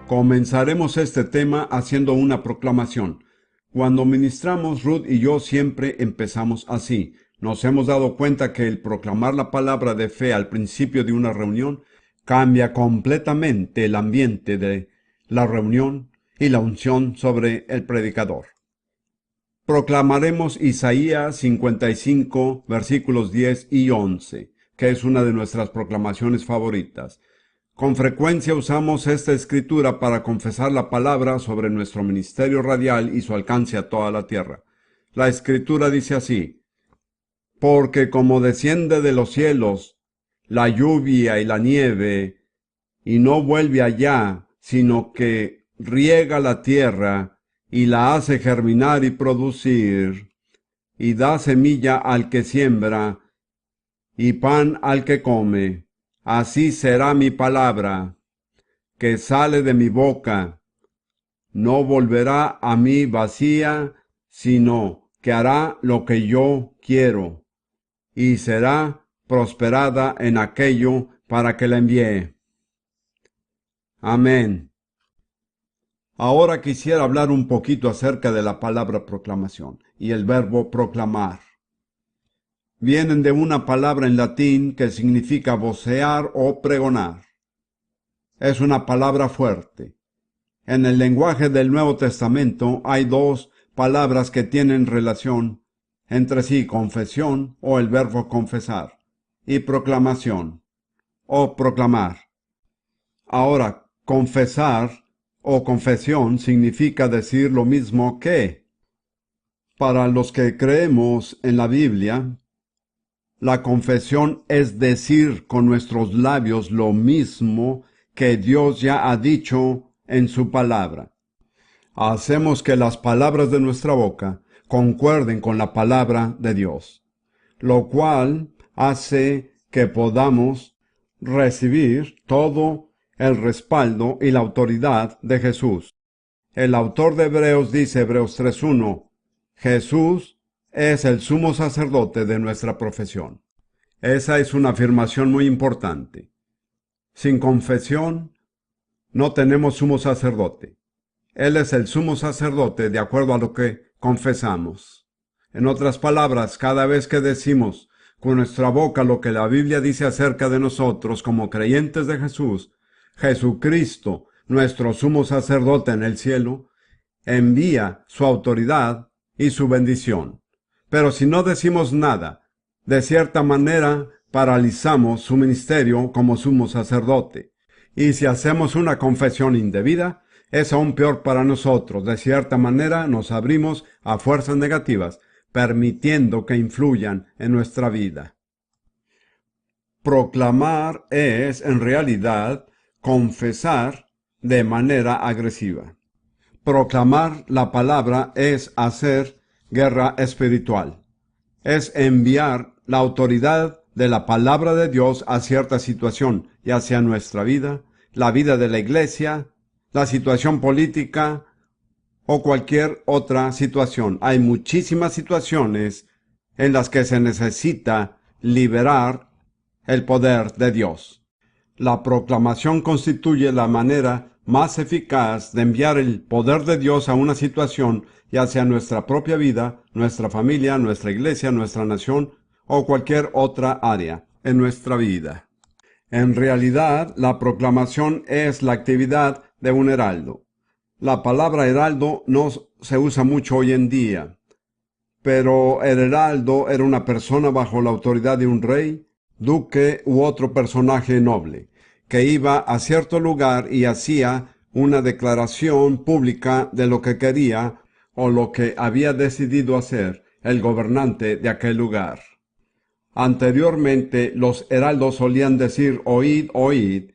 Comenzaremos este tema haciendo una proclamación. Cuando ministramos, Ruth y yo siempre empezamos así. Nos hemos dado cuenta que el proclamar la palabra de fe al principio de una reunión cambia completamente el ambiente de la reunión y la unción sobre el predicador. Proclamaremos Isaías 55, versículos 10 y 11, que es una de nuestras proclamaciones favoritas. Con frecuencia usamos esta escritura para confesar la palabra sobre nuestro ministerio radial y su alcance a toda la tierra. La escritura dice así: porque como desciende de los cielos la lluvia y la nieve, y no vuelve allá, sino que riega la tierra y la hace germinar y producir, y da semilla al que siembra, y pan al que come, así será mi palabra que sale de mi boca. No volverá a mí vacía, sino que hará lo que yo quiero, y será prosperada en aquello para que la envíe. Amén. Ahora quisiera hablar un poquito acerca de la palabra proclamación y el verbo proclamar. Vienen de una palabra en latín que significa vocear o pregonar. Es una palabra fuerte. En el lenguaje del Nuevo Testamento hay dos palabras que tienen relación entre sí: confesión, o el verbo confesar, y proclamación, o proclamar. Ahora, confesar o confesión significa decir lo mismo que. Para los que creemos en la Biblia, la confesión es decir con nuestros labios lo mismo que Dios ya ha dicho en su palabra. Hacemos que las palabras de nuestra boca concuerden con la palabra de Dios, lo cual hace que podamos recibir todo el respaldo y la autoridad de Jesús. El autor de Hebreos dice, Hebreos 3:1, Jesús es el sumo sacerdote de nuestra profesión. Esa es una afirmación muy importante. Sin confesión, no tenemos sumo sacerdote. Él es el sumo sacerdote de acuerdo a lo que confesamos. En otras palabras, cada vez que decimos con nuestra boca lo que la Biblia dice acerca de nosotros como creyentes de Jesús, Jesucristo, nuestro sumo sacerdote en el cielo, envía su autoridad y su bendición. Pero si no decimos nada, de cierta manera paralizamos su ministerio como sumo sacerdote. Y si hacemos una confesión indebida, es aún peor para nosotros. De cierta manera nos abrimos a fuerzas negativas, permitiendo que influyan en nuestra vida. Proclamar es, en realidad, confesar de manera agresiva. Proclamar la palabra es hacer guerra espiritual. Es enviar la autoridad de la palabra de Dios a cierta situación, ya sea nuestra vida, la vida de la iglesia, la situación política o cualquier otra situación. Hay muchísimas situaciones en las que se necesita liberar el poder de Dios. La proclamación constituye la manera más eficaz de enviar el poder de Dios a una situación, ya sea nuestra propia vida, nuestra familia, nuestra iglesia, nuestra nación o cualquier otra área en nuestra vida. En realidad, la proclamación es la actividad de un heraldo. La palabra heraldo no se usa mucho hoy en día, pero el heraldo era una persona bajo la autoridad de un rey, duque u otro personaje noble, que iba a cierto lugar y hacía una declaración pública de lo que quería o lo que había decidido hacer el gobernante de aquel lugar. Anteriormente, los heraldos solían decir oíd, oíd,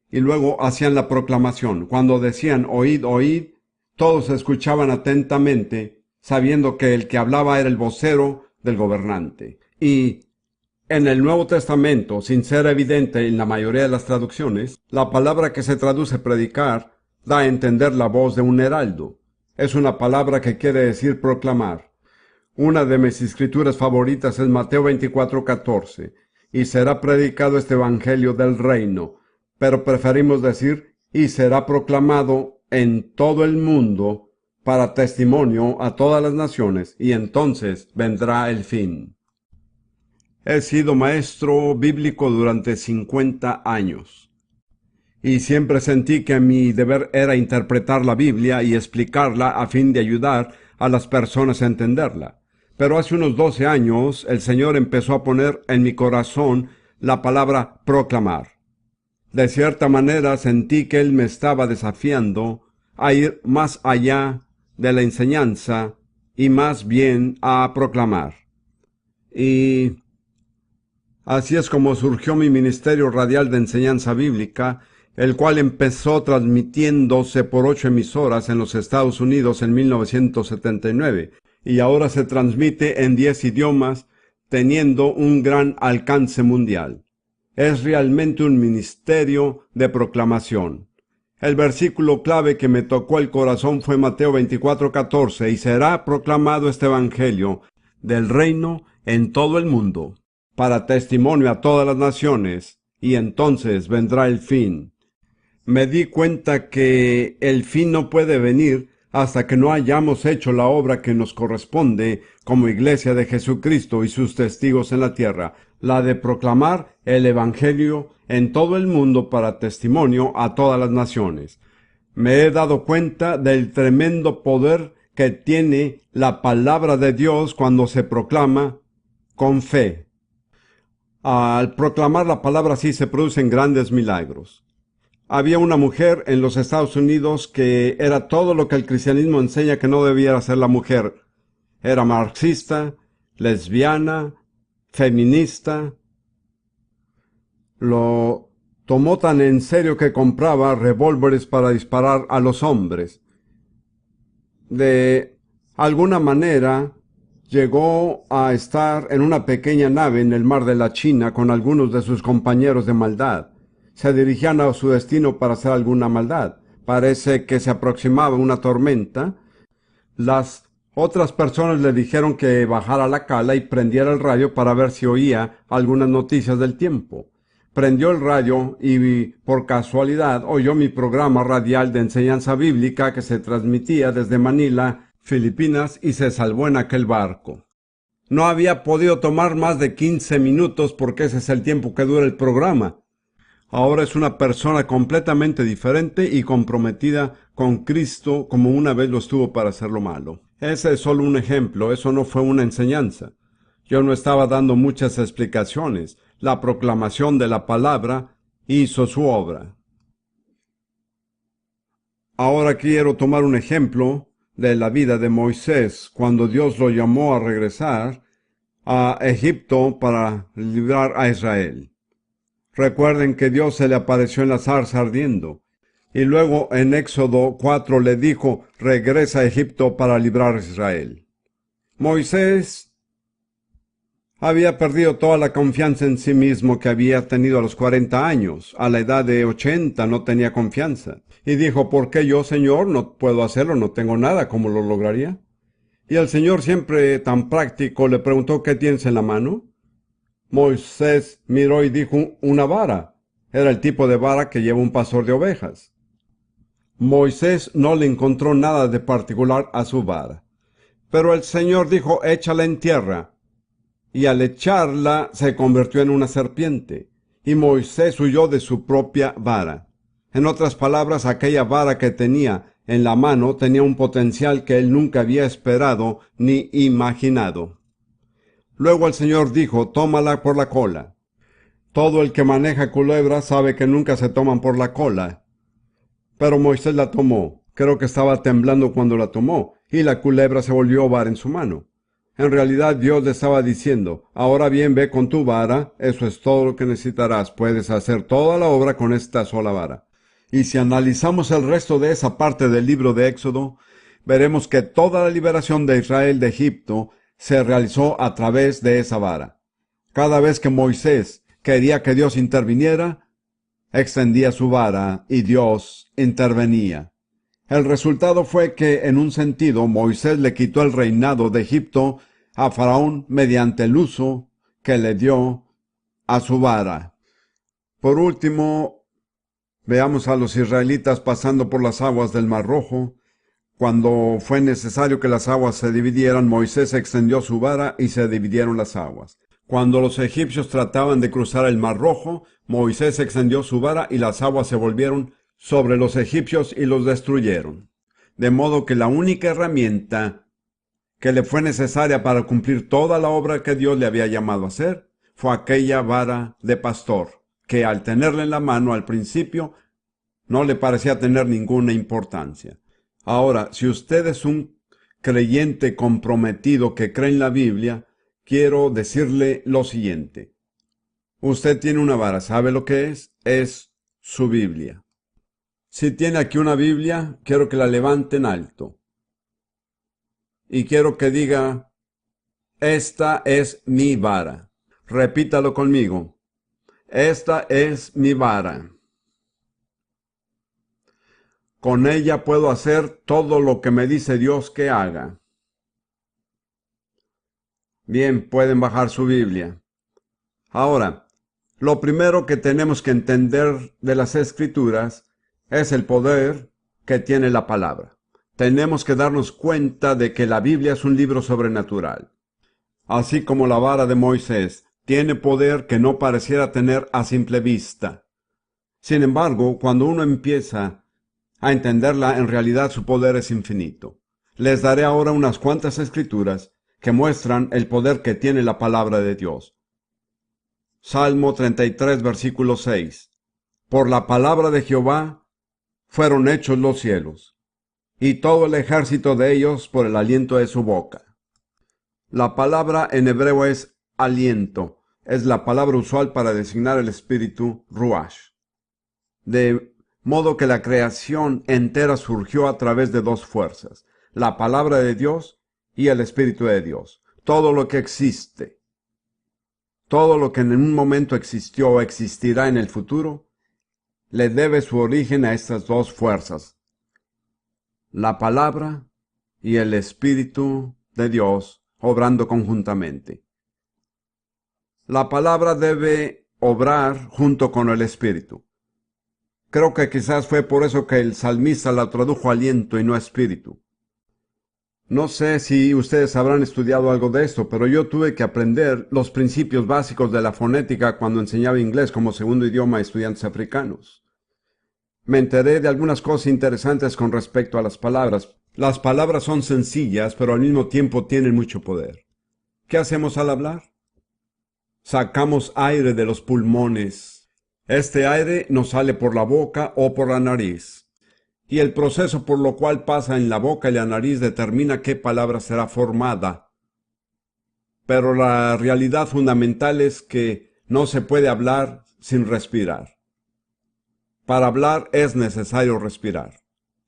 y luego hacían la proclamación. Cuando decían oíd, oíd, todos escuchaban atentamente, sabiendo que el que hablaba era el vocero del gobernante. Y en el Nuevo Testamento, sin ser evidente en la mayoría de las traducciones, la palabra que se traduce predicar da a entender la voz de un heraldo. Es una palabra que quiere decir proclamar. Una de mis escrituras favoritas es Mateo 24:14, y será predicado este evangelio del reino, pero preferimos decir y será proclamado en todo el mundo para testimonio a todas las naciones, y entonces vendrá el fin. He sido maestro bíblico durante 50 años, y siempre sentí que mi deber era interpretar la Biblia y explicarla a fin de ayudar a las personas a entenderla. Pero hace unos 12 años el Señor empezó a poner en mi corazón la palabra proclamar. De cierta manera sentí que Él me estaba desafiando a ir más allá de la enseñanza y más bien a proclamar. Y así es como surgió mi ministerio radial de enseñanza bíblica, el cual empezó transmitiéndose por 8 emisoras en los Estados Unidos en 1979, y ahora se transmite en 10 idiomas, teniendo un gran alcance mundial. Es realmente un ministerio de proclamación. El versículo clave que me tocó el corazón fue Mateo 24:14, y será proclamado este evangelio del reino en todo el mundo, para testimonio a todas las naciones, y entonces vendrá el fin. Me di cuenta que el fin no puede venir hasta que no hayamos hecho la obra que nos corresponde como Iglesia de Jesucristo y sus testigos en la tierra, la de proclamar el Evangelio en todo el mundo para testimonio a todas las naciones. Me he dado cuenta del tremendo poder que tiene la palabra de Dios cuando se proclama con fe. Al proclamar la palabra así se producen grandes milagros. Había una mujer en los Estados Unidos que era todo lo que el cristianismo enseña que no debiera ser la mujer. Era marxista, lesbiana, feminista. Lo tomó tan en serio que compraba revólveres para disparar a los hombres. De alguna manera llegó a estar en una pequeña nave en el mar de la China con algunos de sus compañeros de maldad. Se dirigían a su destino para hacer alguna maldad. Parece que se aproximaba una tormenta. Las otras personas le dijeron que bajara la cala y prendiera el radio para ver si oía algunas noticias del tiempo. Prendió el radio y por casualidad oyó mi programa radial de enseñanza bíblica que se transmitía desde Manila, Filipinas, y se salvó en aquel barco. No había podido tomar más de 15 minutos porque ese es el tiempo que dura el programa. Ahora es una persona completamente diferente y comprometida con Cristo como una vez lo estuvo para hacer lo malo. Ese es solo un ejemplo, eso no fue una enseñanza. Yo no estaba dando muchas explicaciones. La proclamación de la palabra hizo su obra. Ahora quiero tomar un ejemplo de la vida de Moisés cuando Dios lo llamó a regresar a Egipto para librar a Israel. Recuerden que Dios se le apareció en la zarza ardiendo. Y luego en Éxodo 4 le dijo, regresa a Egipto para librar a Israel. Moisés había perdido toda la confianza en sí mismo que había tenido a los 40 años. A la edad de 80 no tenía confianza. Y dijo, ¿por qué yo, Señor, no puedo hacerlo? No tengo nada, ¿cómo lo lograría? Y el Señor, siempre tan práctico, le preguntó, ¿qué tienes en la mano? Moisés miró y dijo, una vara. Era el tipo de vara que lleva un pastor de ovejas. Moisés no le encontró nada de particular a su vara. Pero el Señor dijo, échala en tierra. Y al echarla se convirtió en una serpiente. Y Moisés huyó de su propia vara. En otras palabras, aquella vara que tenía en la mano tenía un potencial que él nunca había esperado ni imaginado. Luego el Señor dijo, tómala por la cola. Todo el que maneja culebras sabe que nunca se toman por la cola. Pero Moisés la tomó. Creo que estaba temblando cuando la tomó, y la culebra se volvió vara en su mano. En realidad Dios le estaba diciendo, ahora bien, ve con tu vara, eso es todo lo que necesitarás, puedes hacer toda la obra con esta sola vara. Y si analizamos el resto de esa parte del libro de Éxodo, veremos que toda la liberación de Israel de Egipto se realizó a través de esa vara. Cada vez que Moisés quería que Dios interviniera, extendía su vara y Dios intervenía. El resultado fue que, en un sentido, Moisés le quitó el reinado de Egipto a Faraón mediante el uso que le dio a su vara. Por último, Veamos a los israelitas pasando por las aguas del Mar Rojo. Cuando fue necesario que las aguas se dividieran, Moisés extendió su vara y se dividieron las aguas. Cuando los egipcios trataban de cruzar el Mar Rojo, Moisés extendió su vara y las aguas se volvieron sobre los egipcios y los destruyeron. De modo que la única herramienta que le fue necesaria para cumplir toda la obra que Dios le había llamado a hacer fue aquella vara de pastor, que al tenerla en la mano al principio no le parecía tener ninguna importancia. Ahora, si usted es un creyente comprometido que cree en la Biblia, quiero decirle lo siguiente. Usted tiene una vara, ¿sabe lo que es? Es su Biblia. Si tiene aquí una Biblia, quiero que la levante en alto. Y quiero que diga, esta es mi vara. Repítalo conmigo. Esta es mi vara. Con ella puedo hacer todo lo que me dice Dios que haga. Bien, pueden bajar su Biblia. Ahora, lo primero que tenemos que entender de las Escrituras es el poder que tiene la palabra. Tenemos que darnos cuenta de que la Biblia es un libro sobrenatural. Así como la vara de Moisés tiene poder que no pareciera tener a simple vista. Sin embargo, cuando uno empieza a entenderla, en realidad su poder es infinito. Les daré ahora unas cuantas escrituras que muestran el poder que tiene la palabra de Dios. Salmo 33, versículo 6. Por la palabra de Jehová fueron hechos los cielos, y todo el ejército de ellos por el aliento de su boca. La palabra en hebreo es aliento. Es la palabra usual para designar el espíritu ruach. De modo que la creación entera surgió a través de dos fuerzas, la palabra de Dios y el Espíritu de Dios. Todo lo que existe, todo lo que en un momento existió o existirá en el futuro, le debe su origen a estas dos fuerzas, la palabra y el Espíritu de Dios obrando conjuntamente. La palabra debe obrar junto con el Espíritu. Creo que quizás fue por eso que el salmista la tradujo aliento y no espíritu. No sé si ustedes habrán estudiado algo de esto, pero yo tuve que aprender los principios básicos de la fonética cuando enseñaba inglés como segundo idioma a estudiantes africanos. Me enteré de algunas cosas interesantes con respecto a las palabras. Las palabras son sencillas, pero al mismo tiempo tienen mucho poder. ¿Qué hacemos al hablar? Sacamos aire de los pulmones. Este aire nos sale por la boca o por la nariz. Y el proceso por lo cual pasa en la boca y la nariz determina qué palabra será formada. Pero la realidad fundamental es que no se puede hablar sin respirar. Para hablar es necesario respirar.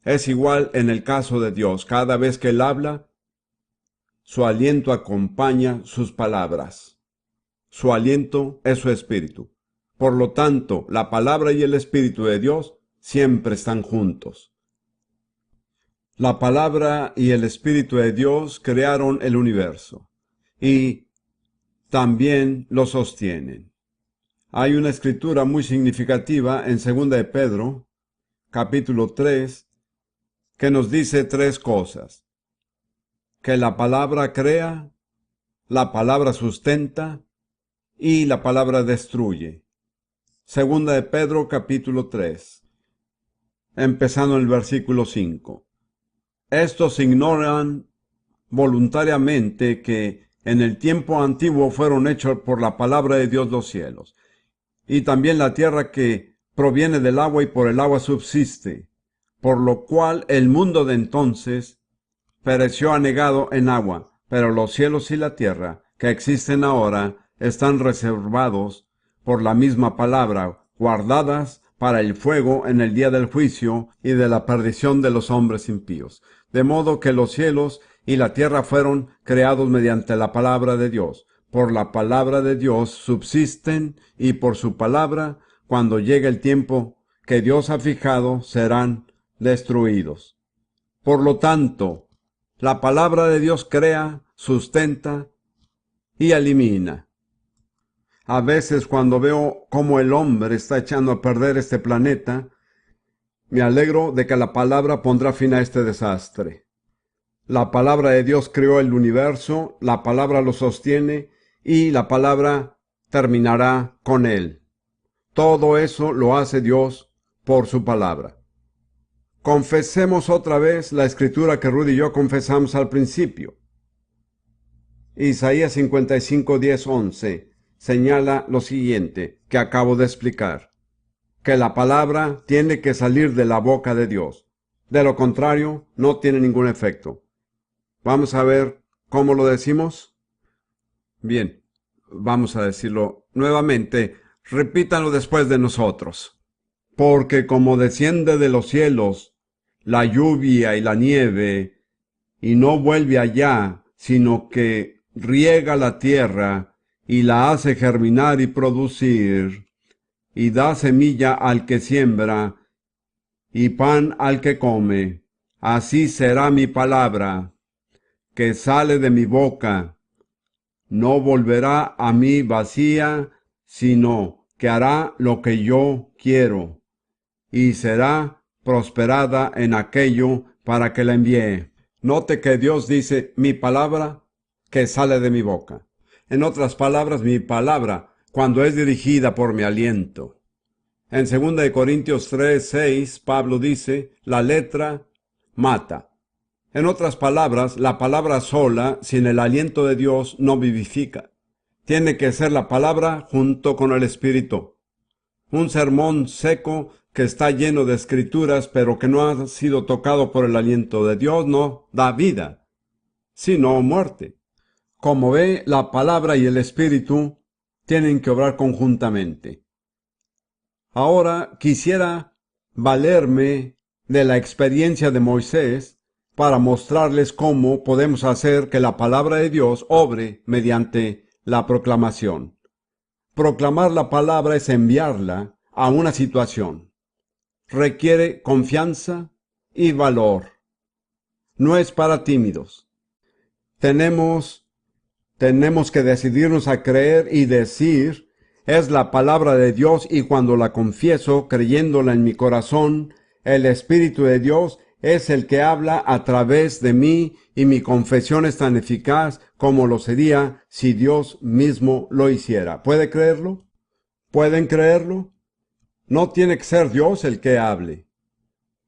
Es igual en el caso de Dios. Cada vez que Él habla, su aliento acompaña sus palabras. Su aliento es su espíritu. Por lo tanto, la palabra y el Espíritu de Dios siempre están juntos. La palabra y el Espíritu de Dios crearon el universo y también lo sostienen. Hay una escritura muy significativa en 2 de Pedro, capítulo 3, que nos dice tres cosas. Que la palabra crea, la palabra sustenta y la palabra destruye. 2 de Pedro capítulo 3, empezando en el versículo 5. Estos ignoran voluntariamente que en el tiempo antiguo fueron hechos por la palabra de Dios los cielos, y también la tierra que proviene del agua y por el agua subsiste, por lo cual el mundo de entonces pereció anegado en agua, pero los cielos y la tierra que existen ahora están reservados por la misma palabra, guardadas para el fuego en el día del juicio y de la perdición de los hombres impíos. De modo que los cielos y la tierra fueron creados mediante la palabra de Dios. Por la palabra de Dios subsisten y por su palabra, cuando llegue el tiempo que Dios ha fijado, serán destruidos. Por lo tanto, la palabra de Dios crea, sustenta y elimina. A veces cuando veo cómo el hombre está echando a perder este planeta, Me alegro de que la palabra pondrá fin a este desastre. La palabra de Dios creó el universo, la palabra lo sostiene y la palabra terminará con él. Todo eso lo hace Dios por su palabra. Confesemos otra vez la escritura que Rudy y yo confesamos al principio. Isaías 55, 10, 11 señala lo siguiente que acabo de explicar, que la palabra tiene que salir de la boca de Dios. De lo contrario, no tiene ningún efecto. Vamos a ver cómo lo decimos. Bien, vamos a decirlo nuevamente. Repítanlo después de nosotros. Porque como desciende de los cielos la lluvia y la nieve, y no vuelve allá, sino que riega la tierra y la hace germinar y producir, y da semilla al que siembra, y pan al que come, así será mi palabra, que sale de mi boca. No volverá a mí vacía, sino que hará lo que yo quiero, y será prosperada en aquello para que la envíe. Note que Dios dice, mi palabra que sale de mi boca. En otras palabras, mi palabra, cuando es dirigida por mi aliento. En 2 Corintios 3, 6, Pablo dice, la letra mata. En otras palabras, la palabra sola, sin el aliento de Dios, no vivifica. Tiene que ser la palabra junto con el Espíritu. Un sermón seco que está lleno de escrituras, pero que no ha sido tocado por el aliento de Dios, no da vida, sino muerte. Como ve, la palabra y el Espíritu tienen que obrar conjuntamente. Ahora quisiera valerme de la experiencia de Moisés para mostrarles cómo podemos hacer que la palabra de Dios obre mediante la proclamación. Proclamar la palabra es enviarla a una situación. Requiere confianza y valor. No es para tímidos. Tenemos que decidirnos a creer y decir, es la palabra de Dios, y cuando la confieso, creyéndola en mi corazón, el Espíritu de Dios es el que habla a través de mí, y mi confesión es tan eficaz como lo sería si Dios mismo lo hiciera. ¿Puede creerlo? ¿Pueden creerlo? No tiene que ser Dios el que hable.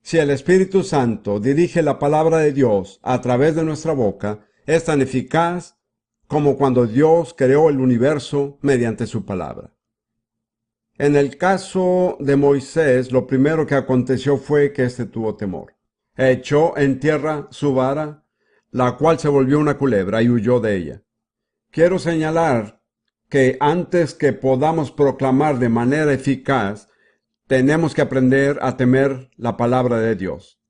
Si el Espíritu Santo dirige la palabra de Dios a través de nuestra boca, es tan eficaz como cuando Dios creó el universo mediante su palabra. En el caso de Moisés, lo primero que aconteció fue que éste tuvo temor. Echó en tierra su vara, la cual se volvió una culebra, y huyó de ella. Quiero señalar que antes que podamos proclamar de manera eficaz, tenemos que aprender a temer la palabra de Dios.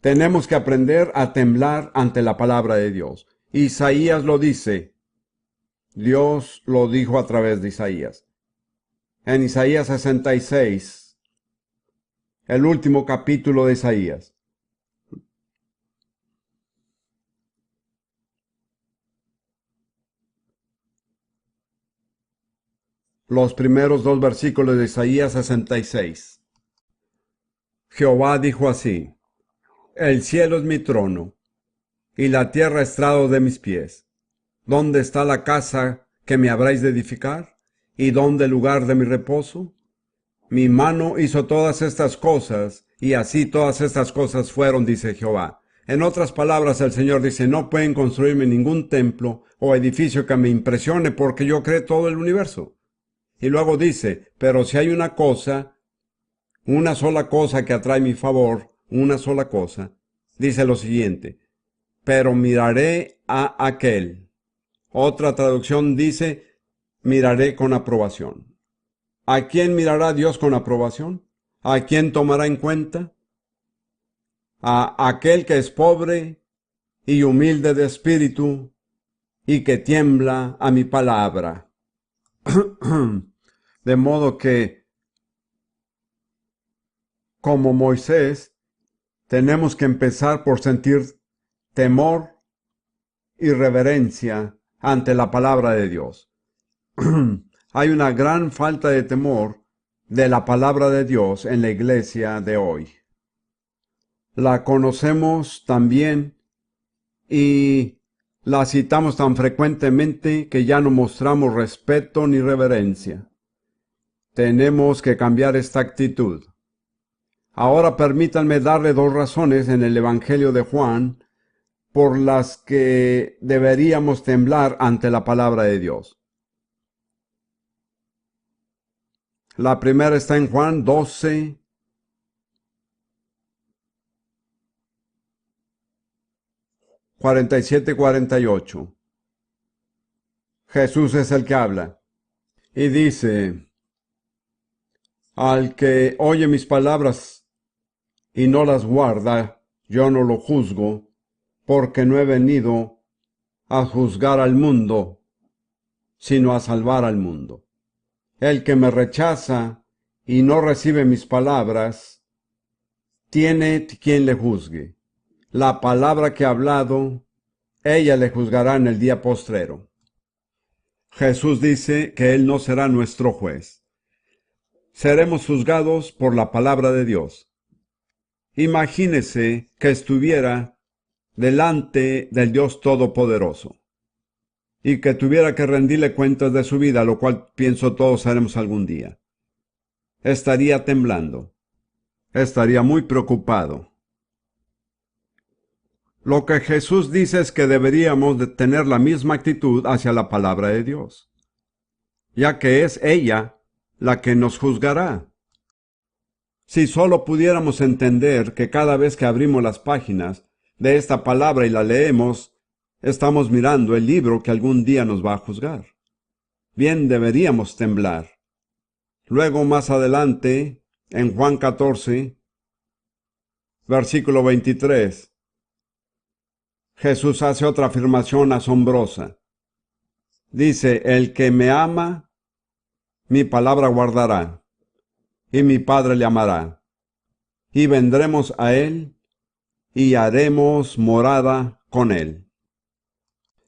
Tenemos que aprender a temblar ante la palabra de Dios. Isaías lo dice. Dios lo dijo a través de Isaías. En Isaías 66, el último capítulo de Isaías. Los primeros 2 versículos de Isaías 66. Jehová dijo así: el cielo es mi trono, y la tierra estrado de mis pies. ¿Dónde está la casa que me habráis de edificar? ¿Y dónde el lugar de mi reposo? Mi mano hizo todas estas cosas, y así todas estas cosas fueron, dice Jehová. En otras palabras, el Señor dice, no pueden construirme ningún templo o edificio que me impresione, porque yo creé todo el universo. Y luego dice, pero si hay una cosa, una sola cosa que atrae mi favor, una sola cosa, dice lo siguiente, pero miraré a aquel. Otra traducción dice, miraré con aprobación. ¿A quién mirará Dios con aprobación? ¿A quién tomará en cuenta? A aquel que es pobre y humilde de espíritu y que tiembla a mi palabra. De modo que, como Moisés, tenemos que empezar por sentir temor y reverencia ante la palabra de Dios. Hay una gran falta de temor de la palabra de Dios en la iglesia de hoy. La conocemos tan bien y la citamos tan frecuentemente que ya no mostramos respeto ni reverencia. Tenemos que cambiar esta actitud. Ahora permítanme darle dos razones en el Evangelio de Juan por las que deberíamos temblar ante la palabra de Dios. La primera está en Juan 12, 47 y 48. Jesús es el que habla y dice: al que oye mis palabras y no las guarda, yo no lo juzgo, porque no he venido a juzgar al mundo, sino a salvar al mundo. El que me rechaza y no recibe mis palabras, tiene quien le juzgue. La palabra que ha hablado, ella le juzgará en el día postrero. Jesús dice que Él no será nuestro juez. Seremos juzgados por la palabra de Dios. Imagínese que estuviera delante del Dios Todopoderoso y que tuviera que rendirle cuentas de su vida, lo cual pienso todos haremos algún día. Estaría temblando, estaría muy preocupado. Lo que Jesús dice es que deberíamos de tener la misma actitud hacia la palabra de Dios, ya que es ella la que nos juzgará. Si solo pudiéramos entender que cada vez que abrimos las páginas de esta palabra y la leemos, estamos mirando el libro que algún día nos va a juzgar. Bien, deberíamos temblar. Luego, más adelante, en Juan 14, versículo 23, Jesús hace otra afirmación asombrosa. Dice: el que me ama, mi palabra guardará, y mi Padre le amará, y vendremos a él, y haremos morada con él.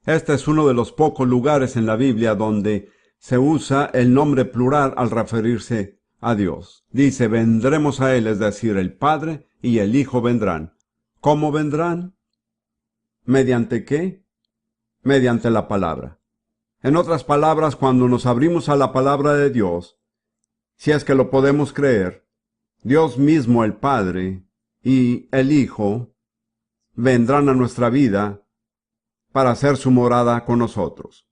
Este es uno de los pocos lugares en la Biblia donde se usa el nombre plural al referirse a Dios. Dice: vendremos a él, es decir, el Padre y el Hijo vendrán. ¿Cómo vendrán? ¿Mediante qué? Mediante la palabra. En otras palabras, cuando nos abrimos a la palabra de Dios, si es que lo podemos creer, Dios mismo, el Padre y el Hijo vendrán a nuestra vida para hacer su morada con nosotros.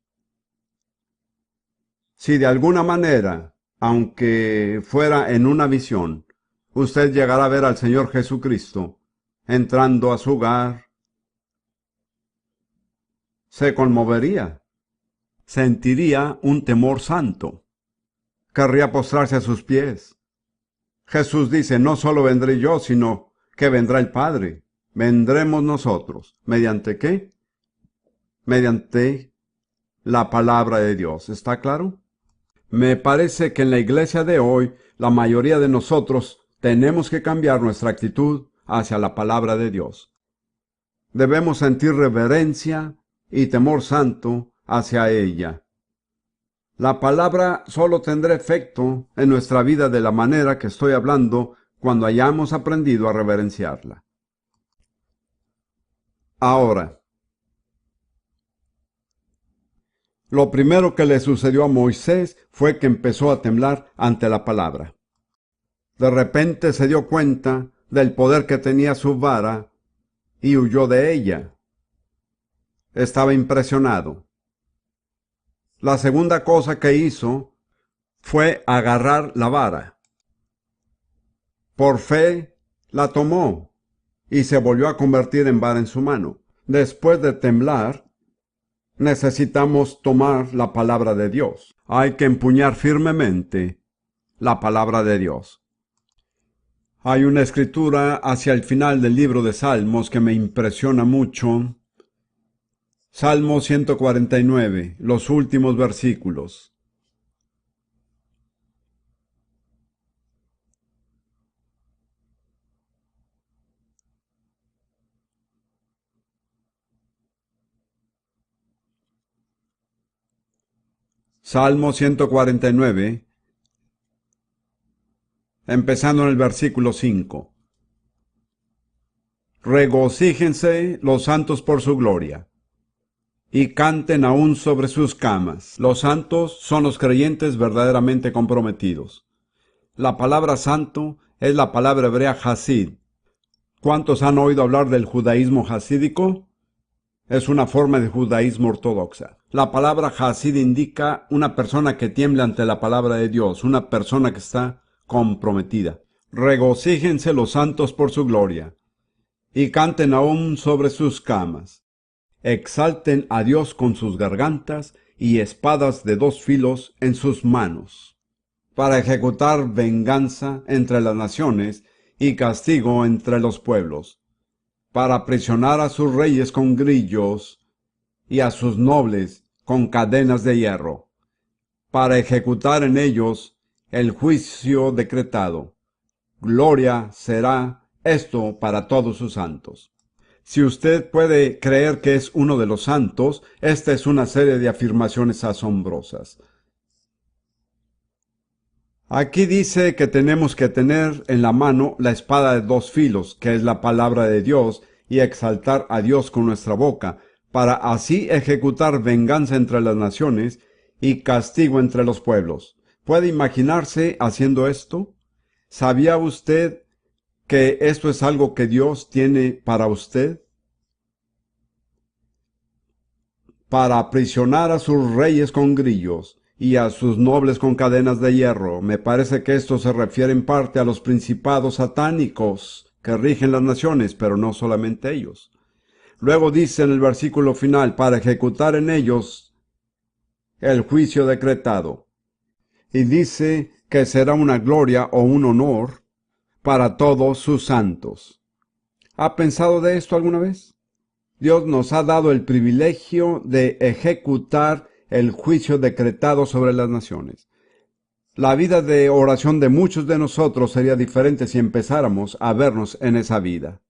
Si de alguna manera, aunque fuera en una visión, usted llegará a ver al Señor Jesucristo entrando a su hogar, se conmovería, sentiría un temor santo, querría postrarse a sus pies. Jesús dice: no solo vendré yo, sino que vendrá el Padre. Vendremos nosotros. ¿Mediante qué? Mediante la palabra de Dios. ¿Está claro? Me parece que en la iglesia de hoy, la mayoría de nosotros tenemos que cambiar nuestra actitud hacia la palabra de Dios. Debemos sentir reverencia y temor santo hacia ella. La palabra solo tendrá efecto en nuestra vida de la manera que estoy hablando cuando hayamos aprendido a reverenciarla. Ahora, lo primero que le sucedió a Moisés fue que empezó a temblar ante la palabra. De repente se dio cuenta del poder que tenía su vara y huyó de ella. Estaba impresionado. La segunda cosa que hizo fue agarrar la vara. Por fe la tomó y se volvió a convertir en vara en su mano. Después de temblar, necesitamos tomar la palabra de Dios. Hay que empuñar firmemente la palabra de Dios. Hay una escritura hacia el final del libro de Salmos que me impresiona mucho. Salmo 149, los últimos versículos. Salmo 149, empezando en el versículo 5. Regocíjense los santos por su gloria, y canten aún sobre sus camas. Los santos son los creyentes verdaderamente comprometidos. La palabra santo es la palabra hebrea hasid. ¿Cuántos han oído hablar del judaísmo hasídico? Es una forma de judaísmo ortodoxa. La palabra hasid indica una persona que tiembla ante la palabra de Dios, una persona que está comprometida. Regocíjense los santos por su gloria, y canten aún sobre sus camas. Exalten a Dios con sus gargantas y espadas de dos filos en sus manos, para ejecutar venganza entre las naciones y castigo entre los pueblos, para aprisionar a sus reyes con grillos y a sus nobles con cadenas de hierro, para ejecutar en ellos el juicio decretado. Gloria será esto para todos sus santos. Si usted puede creer que es uno de los santos, esta es una serie de afirmaciones asombrosas. Aquí dice que tenemos que tener en la mano la espada de dos filos, que es la palabra de Dios, y exaltar a Dios con nuestra boca, para así ejecutar venganza entre las naciones y castigo entre los pueblos. ¿Puede imaginarse haciendo esto? ¿Sabía usted que esto es algo que Dios tiene para usted? Para aprisionar a sus reyes con grillos y a sus nobles con cadenas de hierro. Me parece que esto se refiere en parte a los principados satánicos que rigen las naciones, pero no solamente ellos. Luego dice en el versículo final, para ejecutar en ellos el juicio decretado. Y dice que será una gloria o un honor para todos sus santos. ¿Ha pensado de esto alguna vez? Dios nos ha dado el privilegio de ejecutar el juicio decretado sobre las naciones. La vida de oración de muchos de nosotros sería diferente si empezáramos a vernos en esa vida.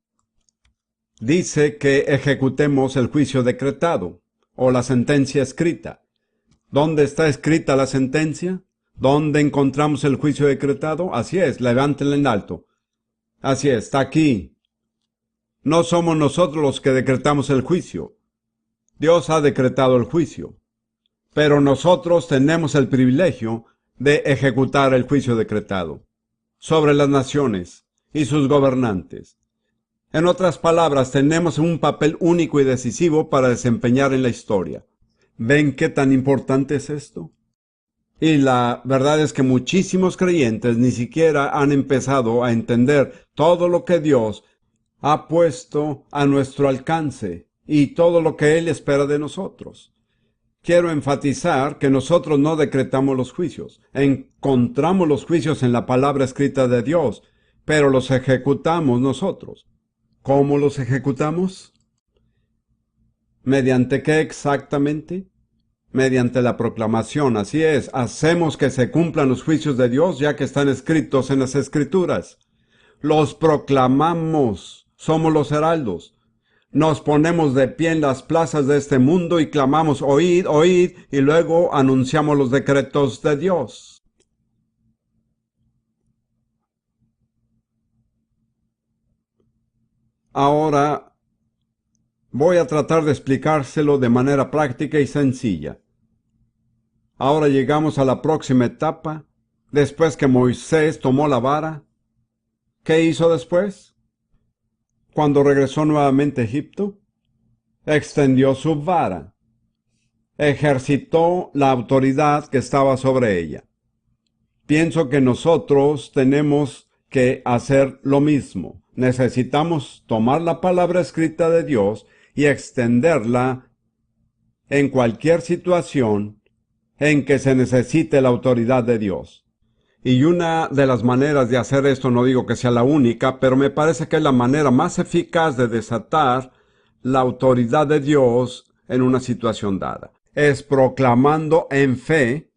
Dice que ejecutemos el juicio decretado o la sentencia escrita. ¿Dónde está escrita la sentencia? ¿Dónde encontramos el juicio decretado? Así es, levántenla en alto. Así es, está aquí. No somos nosotros los que decretamos el juicio. Dios ha decretado el juicio. Pero nosotros tenemos el privilegio de ejecutar el juicio decretado sobre las naciones y sus gobernantes. En otras palabras, tenemos un papel único y decisivo para desempeñar en la historia. ¿Ven qué tan importante es esto? Y la verdad es que muchísimos creyentes ni siquiera han empezado a entender todo lo que Dios ha puesto a nuestro alcance y todo lo que Él espera de nosotros. Quiero enfatizar que nosotros no decretamos los juicios. Encontramos los juicios en la palabra escrita de Dios, pero los ejecutamos nosotros. ¿Cómo los ejecutamos? ¿Mediante qué exactamente? Mediante la proclamación, así es. Hacemos que se cumplan los juicios de Dios ya que están escritos en las Escrituras. Los proclamamos. Somos los heraldos. Nos ponemos de pie en las plazas de este mundo y clamamos, oíd, oíd, y luego anunciamos los decretos de Dios. Ahora voy a tratar de explicárselo de manera práctica y sencilla. Ahora llegamos a la próxima etapa. Después que Moisés tomó la vara, ¿qué hizo después? Cuando regresó nuevamente a Egipto, extendió su vara, ejercitó la autoridad que estaba sobre ella. Pienso que nosotros tenemos que hacer lo mismo. Necesitamos tomar la palabra escrita de Dios y extenderla en cualquier situación en que se necesite la autoridad de Dios. Y una de las maneras de hacer esto, no digo que sea la única, pero me parece que es la manera más eficaz de desatar la autoridad de Dios en una situación dada. Es proclamando en fe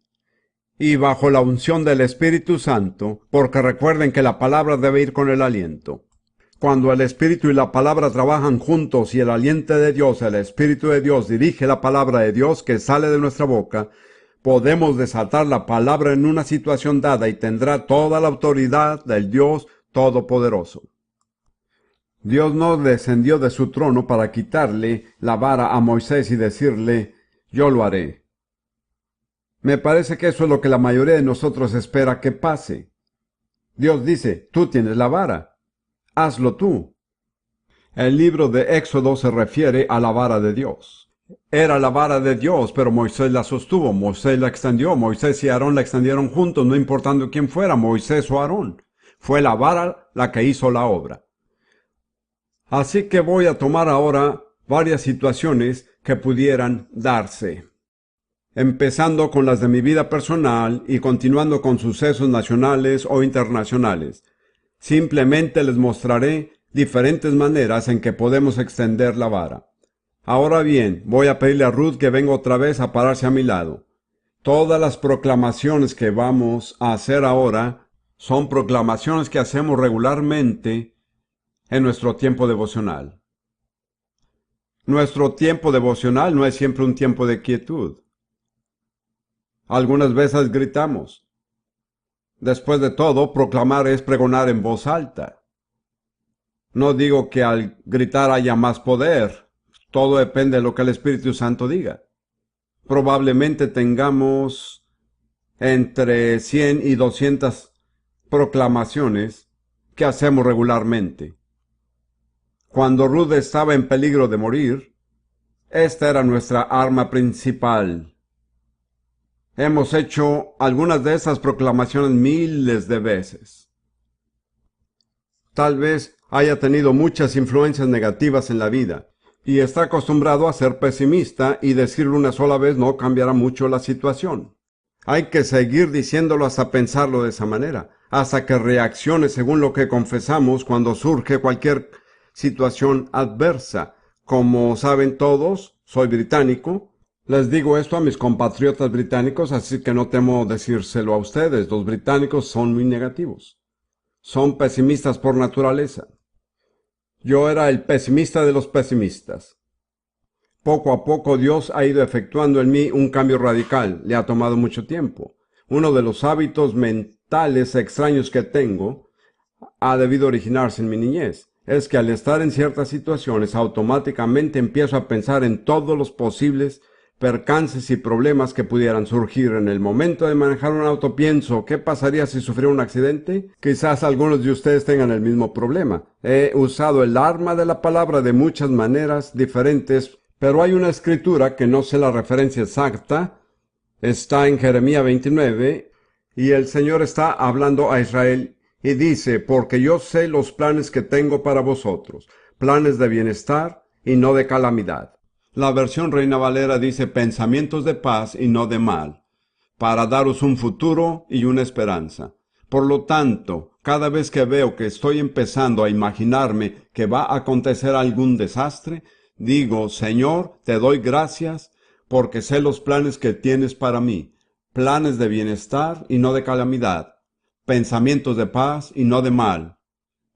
y bajo la unción del Espíritu Santo, porque recuerden que la palabra debe ir con el aliento. Cuando el Espíritu y la palabra trabajan juntos y el aliento de Dios, el Espíritu de Dios dirige la palabra de Dios que sale de nuestra boca, podemos desatar la palabra en una situación dada y tendrá toda la autoridad del Dios Todopoderoso. Dios no descendió de su trono para quitarle la vara a Moisés y decirle, yo lo haré. Me parece que eso es lo que la mayoría de nosotros espera que pase. Dios dice, tú tienes la vara, hazlo tú. El libro de Éxodo se refiere a la vara de Dios. Era la vara de Dios, pero Moisés la sostuvo, Moisés la extendió, Moisés y Aarón la extendieron juntos, no importando quién fuera, Moisés o Aarón. Fue la vara la que hizo la obra. Así que voy a tomar ahora varias situaciones que pudieran darse, empezando con las de mi vida personal y continuando con sucesos nacionales o internacionales. Simplemente les mostraré diferentes maneras en que podemos extender la vara. Ahora bien, voy a pedirle a Ruth que venga otra vez a pararse a mi lado. Todas las proclamaciones que vamos a hacer ahora son proclamaciones que hacemos regularmente en nuestro tiempo devocional. Nuestro tiempo devocional no es siempre un tiempo de quietud. Algunas veces gritamos. Después de todo, proclamar es pregonar en voz alta. No digo que al gritar haya más poder. Todo depende de lo que el Espíritu Santo diga. Probablemente tengamos entre 100 y 200 proclamaciones que hacemos regularmente. Cuando Ruth estaba en peligro de morir, esta era nuestra arma principal. Hemos hecho algunas de esas proclamaciones miles de veces. Tal vez haya tenido muchas influencias negativas en la vida y está acostumbrado a ser pesimista y decirlo una sola vez no cambiará mucho la situación. Hay que seguir diciéndolo hasta pensarlo de esa manera, hasta que reaccione según lo que confesamos cuando surge cualquier situación adversa. Como saben todos, soy británico. Les digo esto a mis compatriotas británicos, así que no temo decírselo a ustedes. Los británicos son muy negativos. Son pesimistas por naturaleza. Yo era el pesimista de los pesimistas. Poco a poco Dios ha ido efectuando en mí un cambio radical. Le ha tomado mucho tiempo. Uno de los hábitos mentales extraños que tengo ha debido originarse en mi niñez. Es que al estar en ciertas situaciones automáticamente empiezo a pensar en todos los posibles percances y problemas que pudieran surgir. En el momento de manejar un auto pienso, ¿qué pasaría si sufriera un accidente? Quizás algunos de ustedes tengan el mismo problema. He usado el arma de la palabra de muchas maneras diferentes, pero hay una escritura que no sé la referencia exacta. Está en Jeremías 29 y el Señor está hablando a Israel y dice, porque yo sé los planes que tengo para vosotros, planes de bienestar y no de calamidad. La versión Reina Valera dice pensamientos de paz y no de mal, para daros un futuro y una esperanza. Por lo tanto, cada vez que veo que estoy empezando a imaginarme que va a acontecer algún desastre, digo, Señor, te doy gracias porque sé los planes que tienes para mí, planes de bienestar y no de calamidad, pensamientos de paz y no de mal,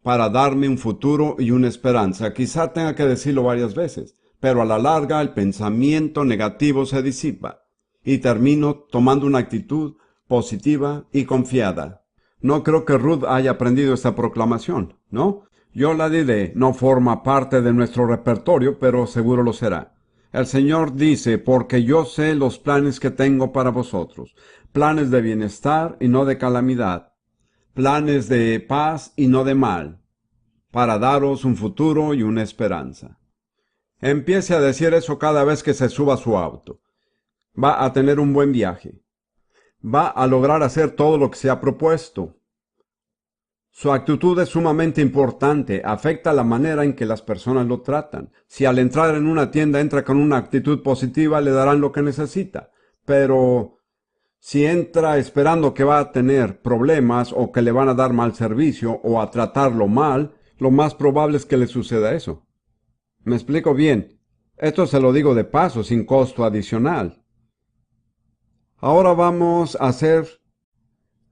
para darme un futuro y una esperanza. Quizá tenga que decirlo varias veces, pero a la larga el pensamiento negativo se disipa y termino tomando una actitud positiva y confiada. No creo que Ruth haya aprendido esta proclamación, ¿no? Yo la diré, no forma parte de nuestro repertorio, pero seguro lo será. El Señor dice, porque yo sé los planes que tengo para vosotros, planes de bienestar y no de calamidad, planes de paz y no de mal, para daros un futuro y una esperanza. Empiece a decir eso cada vez que se suba a su auto. Va a tener un buen viaje. Va a lograr hacer todo lo que se ha propuesto. Su actitud es sumamente importante, afecta la manera en que las personas lo tratan. Si al entrar en una tienda entra con una actitud positiva, le darán lo que necesita. Pero si entra esperando que va a tener problemas o que le van a dar mal servicio o a tratarlo mal, lo más probable es que le suceda eso. ¿Me explico bien? Esto se lo digo de paso, sin costo adicional. Ahora vamos a hacer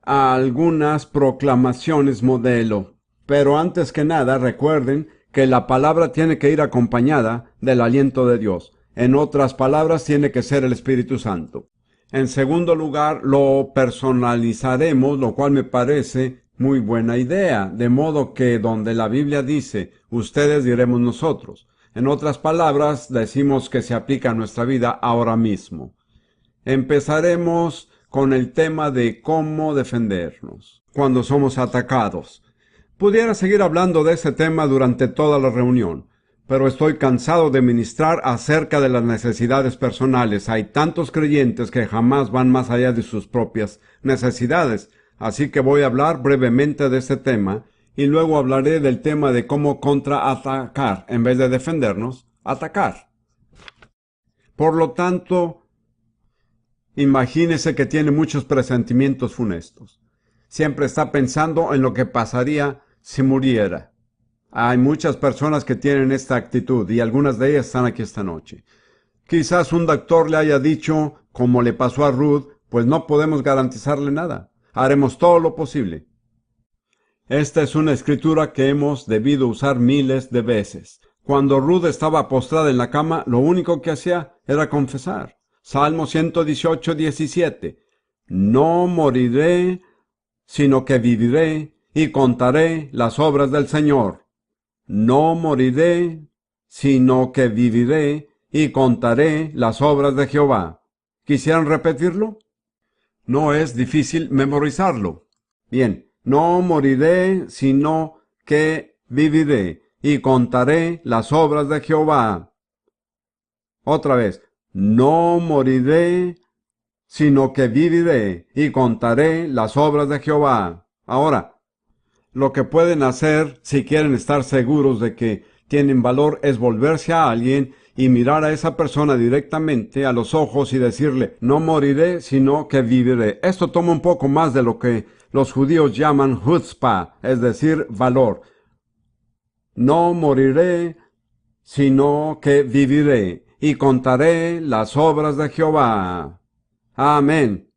algunas proclamaciones modelo. Pero antes que nada, recuerden que la palabra tiene que ir acompañada del aliento de Dios. En otras palabras, tiene que ser el Espíritu Santo. En segundo lugar, lo personalizaremos, lo cual me parece Muy buena idea, de modo que donde la Biblia dice, ustedes diremos nosotros. En otras palabras, decimos que se aplica a nuestra vida ahora mismo. Empezaremos con el tema de cómo defendernos cuando somos atacados. Pudiera seguir hablando de ese tema durante toda la reunión, pero estoy cansado de ministrar acerca de las necesidades personales. Hay tantos creyentes que jamás van más allá de sus propias necesidades. Así que voy a hablar brevemente de este tema y luego hablaré del tema de cómo contraatacar en vez de defendernos, atacar. Por lo tanto, imagínese que tiene muchos presentimientos funestos. Siempre está pensando en lo que pasaría si muriera. Hay muchas personas que tienen esta actitud y algunas de ellas están aquí esta noche. Quizás un doctor le haya dicho, como le pasó a Ruth, pues no podemos garantizarle nada. Haremos todo lo posible. Esta es una escritura que hemos debido usar miles de veces. Cuando Ruth estaba postrada en la cama, lo único que hacía era confesar. Salmo 118, 17. No moriré, sino que viviré y contaré las obras del Señor. No moriré, sino que viviré y contaré las obras de Jehová. ¿Quisieran repetirlo? No es difícil memorizarlo. Bien, no moriré, sino que viviré y contaré las obras de Jehová. Otra vez, no moriré, sino que viviré y contaré las obras de Jehová. Ahora, lo que pueden hacer si quieren estar seguros de que tienen valor es volverse a alguien y mirar a esa persona directamente a los ojos y decirle, no moriré, sino que viviré. Esto toma un poco más de lo que los judíos llaman chutzpah, es decir, valor. No moriré, sino que viviré y contaré las obras de Jehová. Amén.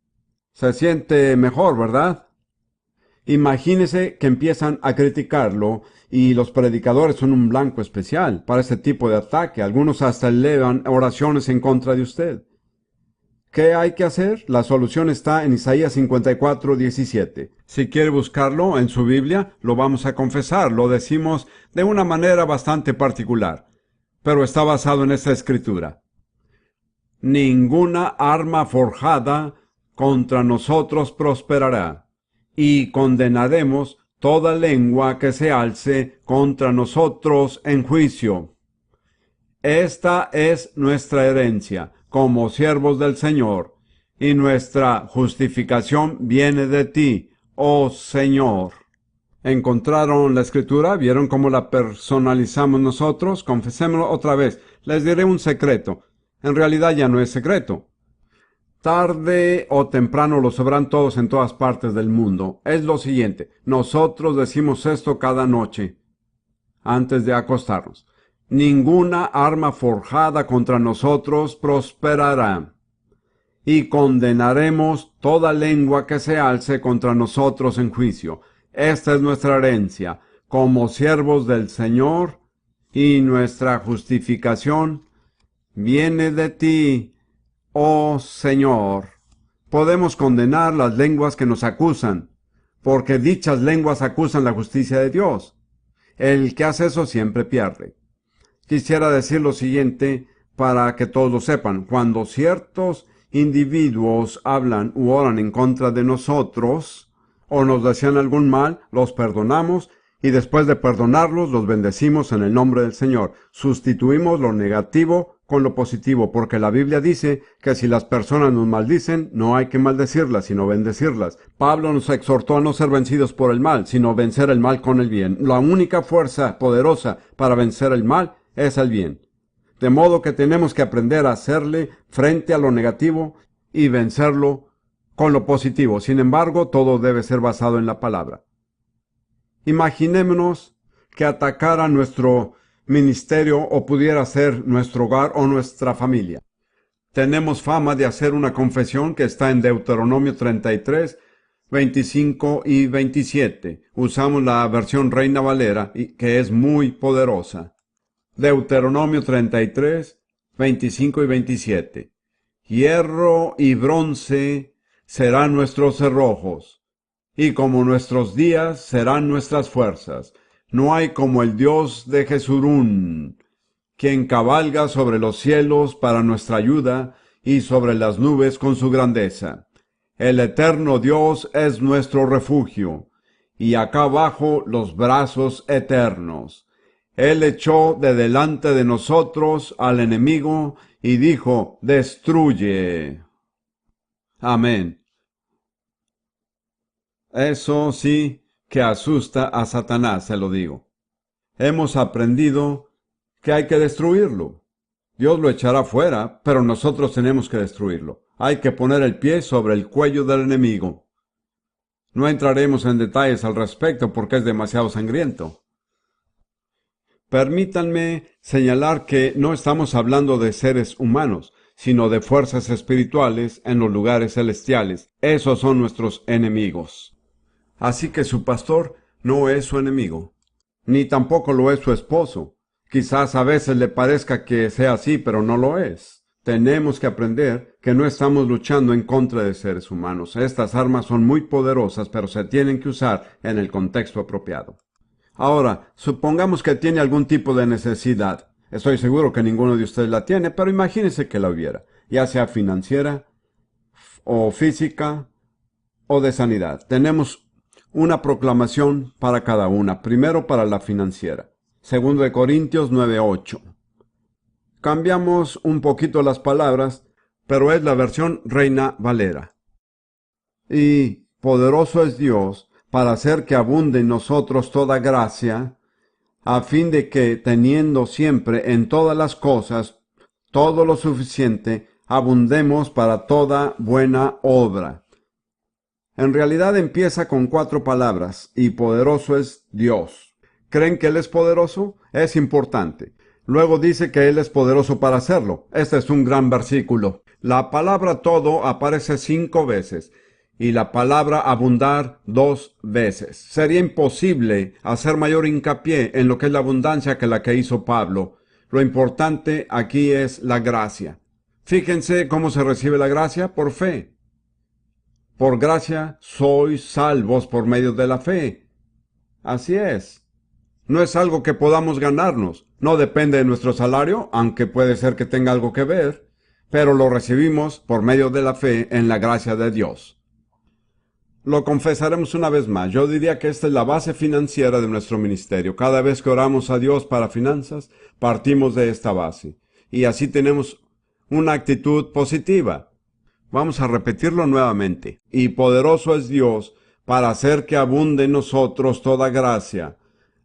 Se siente mejor, ¿verdad? Imagínese que empiezan a criticarlo y los predicadores son un blanco especial para ese tipo de ataque. Algunos hasta elevan oraciones en contra de usted. ¿Qué hay que hacer? La solución está en Isaías 54, 17. Si quiere buscarlo en su Biblia, lo vamos a confesar. Lo decimos de una manera bastante particular, pero está basado en esta escritura. Ninguna arma forjada contra nosotros prosperará, y condenaremos toda lengua que se alce contra nosotros en juicio. Esta es nuestra herencia como siervos del Señor, y nuestra justificación viene de ti, oh Señor. ¿Encontraron la escritura? ¿Vieron cómo la personalizamos nosotros? Confesémoslo otra vez. Les diré un secreto. En realidad ya no es secreto. Tarde o temprano lo sabrán todos en todas partes del mundo. Es lo siguiente. Nosotros decimos esto cada noche, antes de acostarnos. Ninguna arma forjada contra nosotros prosperará. Y condenaremos toda lengua que se alce contra nosotros en juicio. Esta es nuestra herencia, como siervos del Señor, y nuestra justificación viene de ti, oh Señor. Podemos condenar las lenguas que nos acusan, porque dichas lenguas acusan la justicia de Dios. El que hace eso siempre pierde. Quisiera decir lo siguiente para que todos lo sepan. Cuando ciertos individuos hablan u oran en contra de nosotros, o nos desean algún mal, los perdonamos, y después de perdonarlos, los bendecimos en el nombre del Señor. Sustituimos lo negativo con lo positivo, porque la Biblia dice que si las personas nos maldicen, no hay que maldecirlas, sino bendecirlas. Pablo nos exhortó a no ser vencidos por el mal, sino vencer el mal con el bien. La única fuerza poderosa para vencer el mal es el bien. De modo que tenemos que aprender a hacerle frente a lo negativo y vencerlo con lo positivo. Sin embargo, todo debe ser basado en la palabra. Imaginémonos que atacara nuestro ministerio o pudiera ser nuestro hogar o nuestra familia. Tenemos fama de hacer una confesión que está en Deuteronomio 33, 25 y 27. Usamos la versión Reina Valera, que es muy poderosa. Deuteronomio 33, 25 y 27. Hierro y bronce serán nuestros cerrojos, y como nuestros días serán nuestras fuerzas. No hay como el Dios de Jesurún, quien cabalga sobre los cielos para nuestra ayuda y sobre las nubes con su grandeza. El eterno Dios es nuestro refugio, y acá abajo los brazos eternos. Él echó de delante de nosotros al enemigo y dijo, destruye. Amén. Eso sí que asusta a Satanás, se lo digo. Hemos aprendido que hay que destruirlo. Dios lo echará fuera, pero nosotros tenemos que destruirlo. Hay que poner el pie sobre el cuello del enemigo. No entraremos en detalles al respecto porque es demasiado sangriento. Permítanme señalar que no estamos hablando de seres humanos, sino de fuerzas espirituales en los lugares celestiales. Esos son nuestros enemigos. Así que su pastor no es su enemigo, ni tampoco lo es su esposo. Quizás a veces le parezca que sea así, pero no lo es. Tenemos que aprender que no estamos luchando en contra de seres humanos. Estas armas son muy poderosas, pero se tienen que usar en el contexto apropiado. Ahora, supongamos que tiene algún tipo de necesidad. Estoy seguro que ninguno de ustedes la tiene, pero imagínense que la hubiera, ya sea financiera, o física, o de sanidad. Tenemos una proclamación para cada una. Primero para la financiera. 2 de Corintios 9:8. Cambiamos un poquito las palabras, pero es la versión Reina Valera. Y poderoso es Dios para hacer que abunde en nosotros toda gracia, a fin de que, teniendo siempre en todas las cosas todo lo suficiente, abundemos para toda buena obra. En realidad empieza con 4 palabras, y poderoso es Dios. ¿Creen que Él es poderoso? Es importante. Luego dice que Él es poderoso para hacerlo. Este es un gran versículo. La palabra todo aparece 5 veces, y la palabra abundar 2 veces. Sería imposible hacer mayor hincapié en lo que es la abundancia que la que hizo Pablo. Lo importante aquí es la gracia. Fíjense cómo se recibe la gracia: por fe. Por gracia sois salvos por medio de la fe. Así es. No es algo que podamos ganarnos. No depende de nuestro salario, aunque puede ser que tenga algo que ver, pero lo recibimos por medio de la fe en la gracia de Dios. Lo confesaremos una vez más. Yo diría que esta es la base financiera de nuestro ministerio. Cada vez que oramos a Dios para finanzas, partimos de esta base. Y así tenemos una actitud positiva. Vamos a repetirlo nuevamente. Y poderoso es Dios para hacer que abunde en nosotros toda gracia,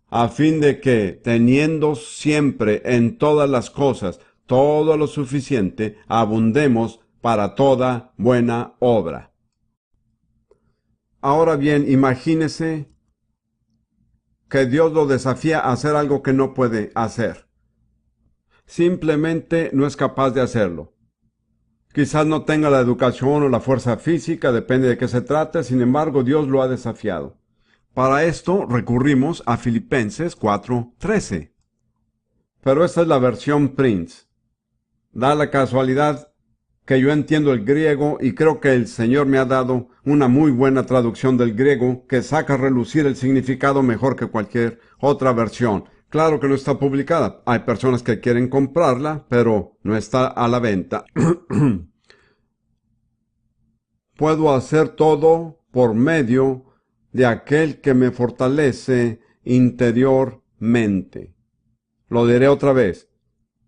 a fin de que, teniendo siempre en todas las cosas todo lo suficiente, abundemos para toda buena obra. Ahora bien, imagínese que Dios lo desafía a hacer algo que no puede hacer. Simplemente no es capaz de hacerlo. Quizás no tenga la educación o la fuerza física, depende de qué se trate, sin embargo Dios lo ha desafiado. Para esto recurrimos a Filipenses 4:13. Pero esta es la versión Prince. Da la casualidad que yo entiendo el griego y creo que el Señor me ha dado una muy buena traducción del griego que saca a relucir el significado mejor que cualquier otra versión. Claro que no está publicada. Hay personas que quieren comprarla, pero no está a la venta. Puedo hacer todo por medio de aquel que me fortalece interiormente. Lo diré otra vez.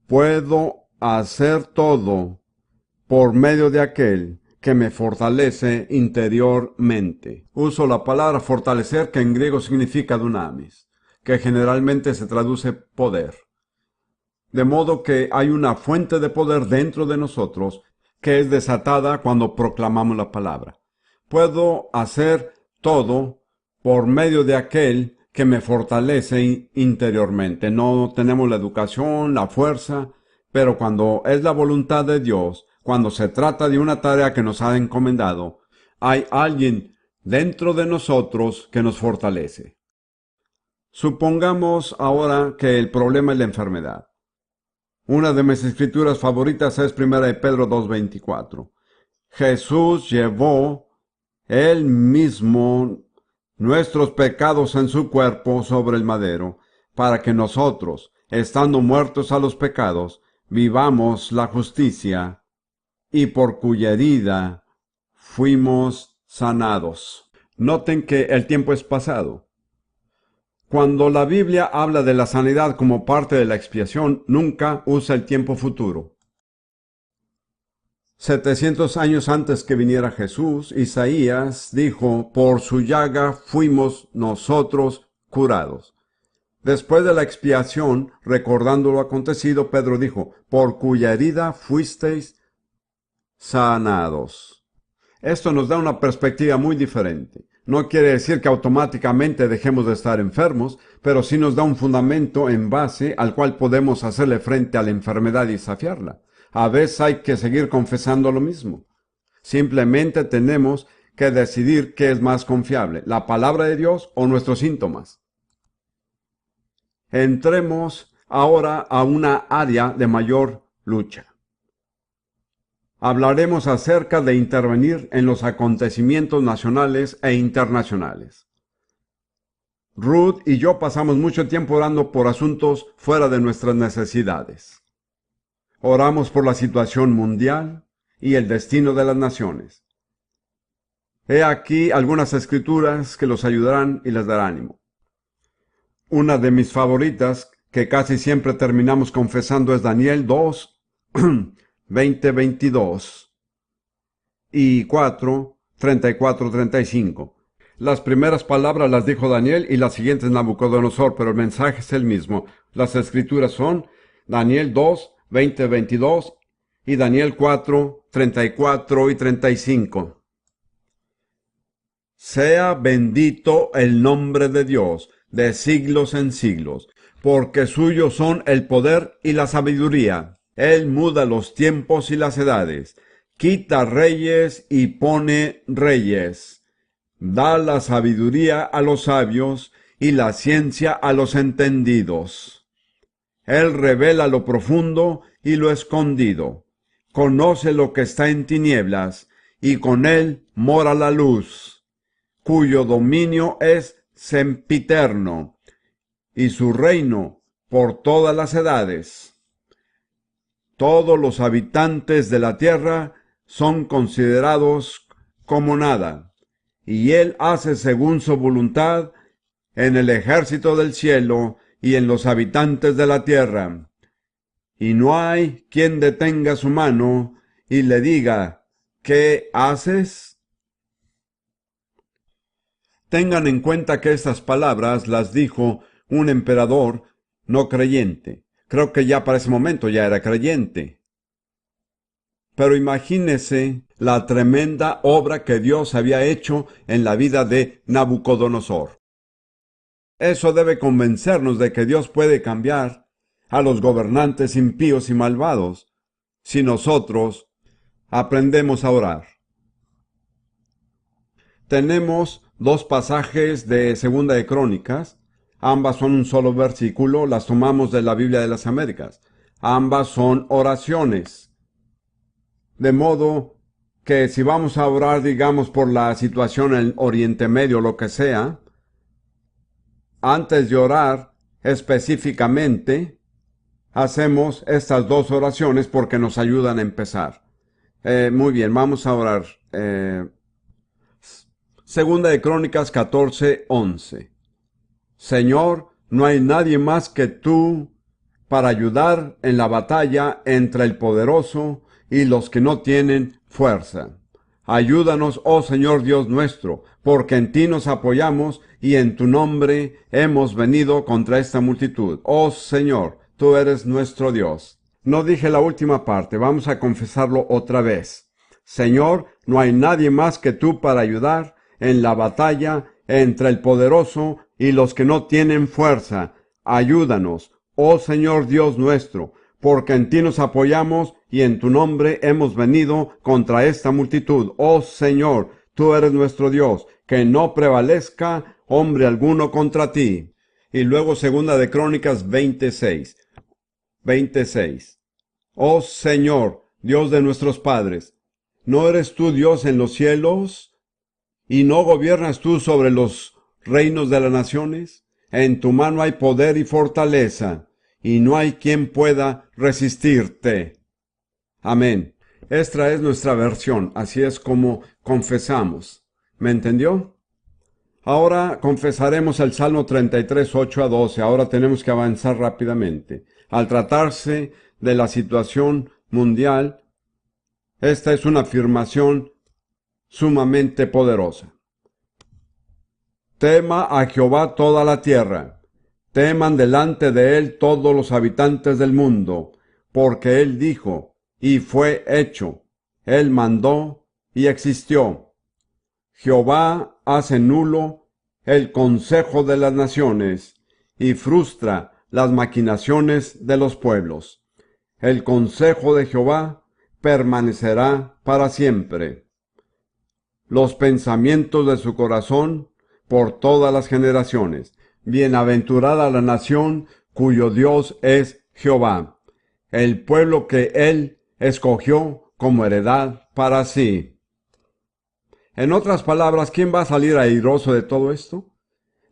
Puedo hacer todo por medio de aquel que me fortalece interiormente. Uso la palabra fortalecer, que en griego significa dunamis, que generalmente se traduce poder. De modo que hay una fuente de poder dentro de nosotros que es desatada cuando proclamamos la palabra. Puedo hacer todo por medio de aquel que me fortalece interiormente. No tenemos la educación, la fuerza, pero cuando es la voluntad de Dios, cuando se trata de una tarea que nos ha encomendado, hay alguien dentro de nosotros que nos fortalece. Supongamos ahora que el problema es la enfermedad. Una de mis escrituras favoritas es 1 de Pedro 2:24. Jesús llevó él mismo nuestros pecados en su cuerpo sobre el madero, para que nosotros, estando muertos a los pecados, vivamos la justicia, y por cuya herida fuimos sanados. Noten que el tiempo es pasado. Cuando la Biblia habla de la sanidad como parte de la expiación, nunca usa el tiempo futuro. 700 años antes que viniera Jesús, Isaías dijo, por su llaga fuimos nosotros curados. Después de la expiación, recordando lo acontecido, Pedro dijo, por cuya herida fuisteis sanados. Esto nos da una perspectiva muy diferente. No quiere decir que automáticamente dejemos de estar enfermos, pero sí nos da un fundamento en base al cual podemos hacerle frente a la enfermedad y desafiarla. A veces hay que seguir confesando lo mismo. Simplemente tenemos que decidir qué es más confiable, la palabra de Dios o nuestros síntomas. Entremos ahora a una área de mayor lucha. Hablaremos acerca de intervenir en los acontecimientos nacionales e internacionales. Ruth y yo pasamos mucho tiempo orando por asuntos fuera de nuestras necesidades. Oramos por la situación mundial y el destino de las naciones. He aquí algunas escrituras que los ayudarán y les darán ánimo. Una de mis favoritas, que casi siempre terminamos confesando, es Daniel 2, 20-22 y 4, 34-35. Las primeras palabras las dijo Daniel y las siguientes Nabucodonosor, pero el mensaje es el mismo. Las escrituras son Daniel 2, 20-22 y Daniel 4, 34 y 35. Sea bendito el nombre de Dios de siglos en siglos, porque suyos son el poder y la sabiduría. Él muda los tiempos y las edades, quita reyes y pone reyes. Da la sabiduría a los sabios y la ciencia a los entendidos. Él revela lo profundo y lo escondido. Conoce lo que está en tinieblas, y con él mora la luz, cuyo dominio es sempiterno, y su reino por todas las edades. Todos los habitantes de la tierra son considerados como nada, y él hace según su voluntad en el ejército del cielo y en los habitantes de la tierra. Y no hay quien detenga su mano y le diga, ¿qué haces? Tengan en cuenta que estas palabras las dijo un emperador no creyente. Creo que ya para ese momento ya era creyente. Pero imagínese la tremenda obra que Dios había hecho en la vida de Nabucodonosor. Eso debe convencernos de que Dios puede cambiar a los gobernantes impíos y malvados si nosotros aprendemos a orar. Tenemos dos pasajes de Segunda de Crónicas. Ambas son un solo versículo, las tomamos de la Biblia de las Américas. Ambas son oraciones. De modo que si vamos a orar, digamos, por la situación en Oriente Medio, lo que sea, antes de orar específicamente, hacemos estas dos oraciones porque nos ayudan a empezar. Muy bien, vamos a orar. Segunda de Crónicas 14:11. Señor, no hay nadie más que tú para ayudar en la batalla entre el poderoso y los que no tienen fuerza. Ayúdanos, oh Señor Dios nuestro, porque en ti nos apoyamos y en tu nombre hemos venido contra esta multitud. Oh Señor, tú eres nuestro Dios. No dije la última parte, vamos a confesarlo otra vez. Señor, no hay nadie más que tú para ayudar en la batalla entre el poderoso y los que no tienen fuerza. Ayúdanos, oh Señor Dios nuestro, porque en ti nos apoyamos y en tu nombre hemos venido contra esta multitud. Oh Señor, tú eres nuestro Dios, que no prevalezca hombre alguno contra ti. Y luego Segunda de Crónicas 26. Oh Señor, Dios de nuestros padres, ¿no eres tú Dios en los cielos? ¿Y no gobiernas tú sobre los reinos de las naciones. En tu mano hay poder y fortaleza, y no hay quien pueda resistirte. Amén. Esta es nuestra versión, así es como confesamos. ¿Me entendió? Ahora confesaremos el Salmo 33, 8 a 12. Ahora tenemos que avanzar rápidamente. Al tratarse de la situación mundial, esta es una afirmación sumamente poderosa. Tema a Jehová toda la tierra. Teman delante de él todos los habitantes del mundo, porque él dijo, y fue hecho. Él mandó, y existió. Jehová hace nulo el consejo de las naciones, y frustra las maquinaciones de los pueblos. El consejo de Jehová permanecerá para siempre. Los pensamientos de su corazón por todas las generaciones. Bienaventurada la nación cuyo Dios es Jehová, el pueblo que él escogió como heredad para sí. En otras palabras, ¿quién va a salir airoso de todo esto?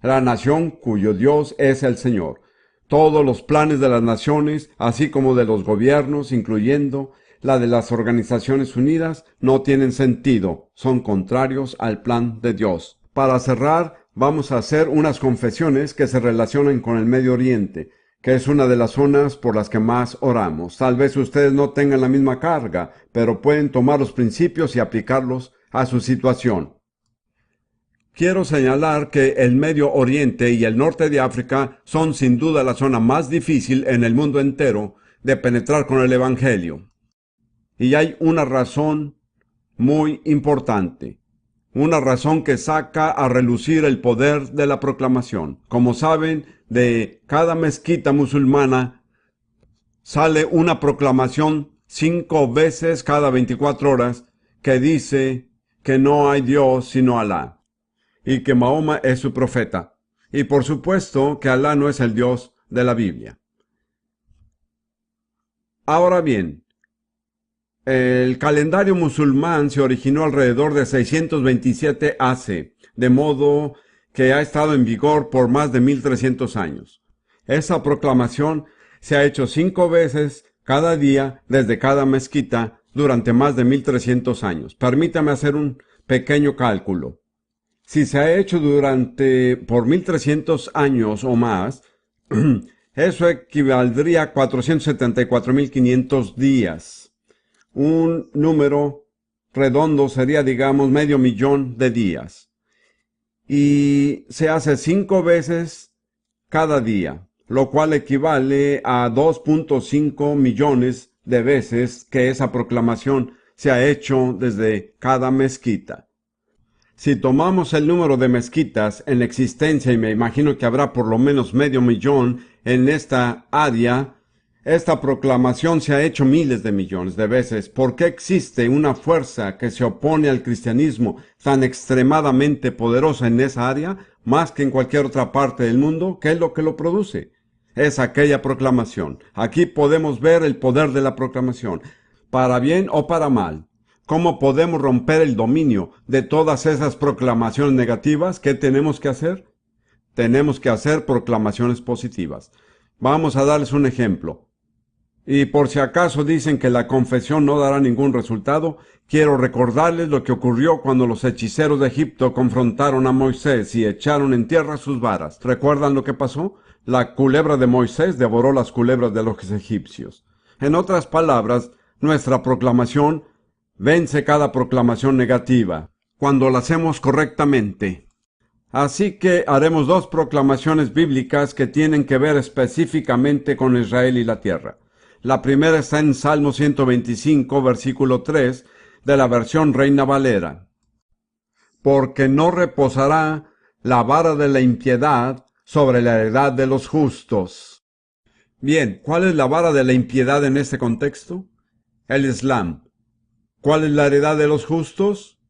La nación cuyo Dios es el Señor. Todos los planes de las naciones, así como de los gobiernos, incluyendo la de las Organizaciones Unidas, no tienen sentido, son contrarios al plan de Dios. Para cerrar, vamos a hacer unas confesiones que se relacionan con el Medio Oriente, que es una de las zonas por las que más oramos. Tal vez ustedes no tengan la misma carga, pero pueden tomar los principios y aplicarlos a su situación. Quiero señalar que el Medio Oriente y el norte de África son sin duda la zona más difícil en el mundo entero de penetrar con el Evangelio. Y hay una razón muy importante. Una razón que saca a relucir el poder de la proclamación. Como saben, de cada mezquita musulmana sale una proclamación 5 veces cada 24 horas que dice que no hay Dios sino Alá y que Mahoma es su profeta. Y por supuesto que Alá no es el Dios de la Biblia. Ahora bien, el calendario musulmán se originó alrededor de 627 AC, de modo que ha estado en vigor por más de 1300 años. Esa proclamación se ha hecho 5 veces cada día desde cada mezquita durante más de 1300 años. Permítame hacer un pequeño cálculo. Si se ha hecho por 1300 años o más, eso equivaldría a 474.500 días. Un número redondo sería, digamos, 500.000 de días. Y se hace 5 veces cada día, lo cual equivale a 2.5 millones de veces que esa proclamación se ha hecho desde cada mezquita. Si tomamos el número de mezquitas en existencia, y me imagino que habrá por lo menos 500.000 en esta área, esta proclamación se ha hecho miles de millones de veces. ¿Por qué existe una fuerza que se opone al cristianismo tan extremadamente poderosa en esa área, más que en cualquier otra parte del mundo? ¿Qué es lo que lo produce? Es aquella proclamación. Aquí podemos ver el poder de la proclamación, para bien o para mal. ¿Cómo podemos romper el dominio de todas esas proclamaciones negativas? ¿Qué tenemos que hacer? Tenemos que hacer proclamaciones positivas. Vamos a darles un ejemplo. Y por si acaso dicen que la confesión no dará ningún resultado, quiero recordarles lo que ocurrió cuando los hechiceros de Egipto confrontaron a Moisés y echaron en tierra sus varas. ¿Recuerdan lo que pasó? La culebra de Moisés devoró las culebras de los egipcios. En otras palabras, nuestra proclamación vence cada proclamación negativa, cuando la hacemos correctamente. Así que haremos 2 proclamaciones bíblicas que tienen que ver específicamente con Israel y la tierra. La primera está en Salmo 125, versículo 3, de la versión Reina Valera. Porque no reposará la vara de la impiedad sobre la heredad de los justos. Bien, ¿cuál es la vara de la impiedad en este contexto? El Islam. ¿Cuál es la heredad de los justos?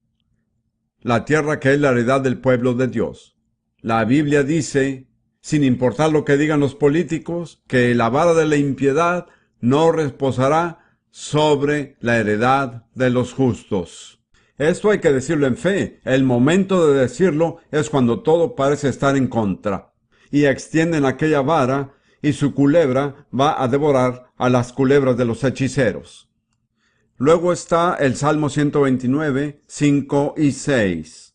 La tierra que es la heredad del pueblo de Dios. La Biblia dice, sin importar lo que digan los políticos, que la vara de la impiedad no reposará sobre la heredad de los justos. Esto hay que decirlo en fe. El momento de decirlo es cuando todo parece estar en contra. Y extienden aquella vara, y su culebra va a devorar a las culebras de los hechiceros. Luego está el Salmo 129, 5 y 6.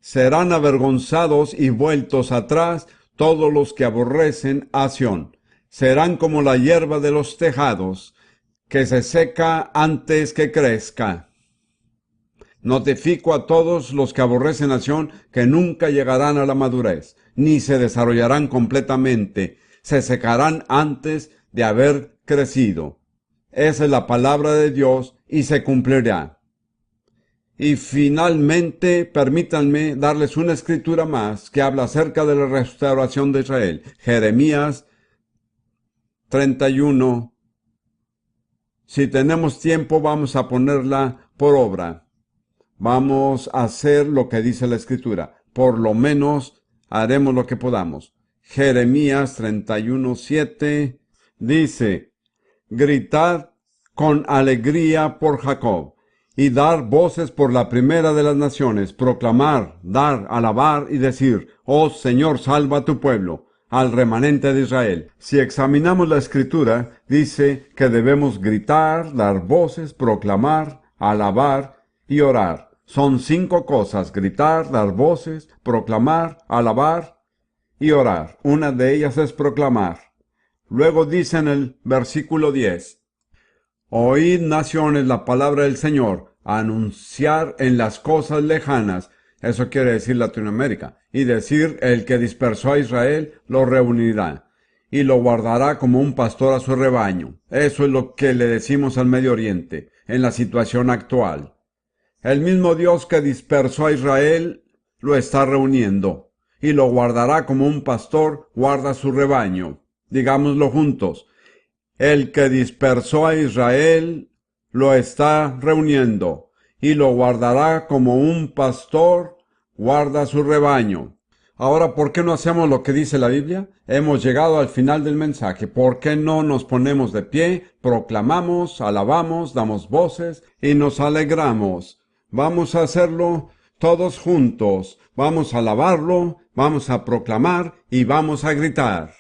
Serán avergonzados y vueltos atrás todos los que aborrecen a Sión. Serán como la hierba de los tejados, que se seca antes que crezca. Notifico a todos los que aborrecen a Sión que nunca llegarán a la madurez, ni se desarrollarán completamente, se secarán antes de haber crecido. Esa es la palabra de Dios y se cumplirá. Y finalmente, permítanme darles una escritura más que habla acerca de la restauración de Israel. Jeremías 31. Si tenemos tiempo, vamos a ponerla por obra. Vamos a hacer lo que dice la escritura. Por lo menos haremos lo que podamos. Jeremías 31:7 dice: Gritad con alegría por Jacob, y dar voces por la primera de las naciones, proclamar, dar, alabar y decir: Oh Señor, salva a tu pueblo, al remanente de Israel. Si examinamos la escritura, dice que debemos gritar, dar voces, proclamar, alabar y orar. Son 5 cosas: gritar, dar voces, proclamar, alabar y orar. Una de ellas es proclamar. Luego dice en el versículo 10, Oíd, naciones, la palabra del Señor, anunciar en las cosas lejanas, eso quiere decir Latinoamérica, y decir: el que dispersó a Israel lo reunirá, y lo guardará como un pastor a su rebaño. Eso es lo que le decimos al Medio Oriente, en la situación actual. El mismo Dios que dispersó a Israel lo está reuniendo, y lo guardará como un pastor guarda su rebaño. Digámoslo juntos: el que dispersó a Israel lo está reuniendo, y lo guardará como un pastor guarda su rebaño. Ahora, ¿por qué no hacemos lo que dice la Biblia? Hemos llegado al final del mensaje. ¿Por qué no nos ponemos de pie, proclamamos, alabamos, damos voces y nos alegramos? Vamos a hacerlo todos juntos. Vamos a alabarlo, vamos a proclamar y vamos a gritar.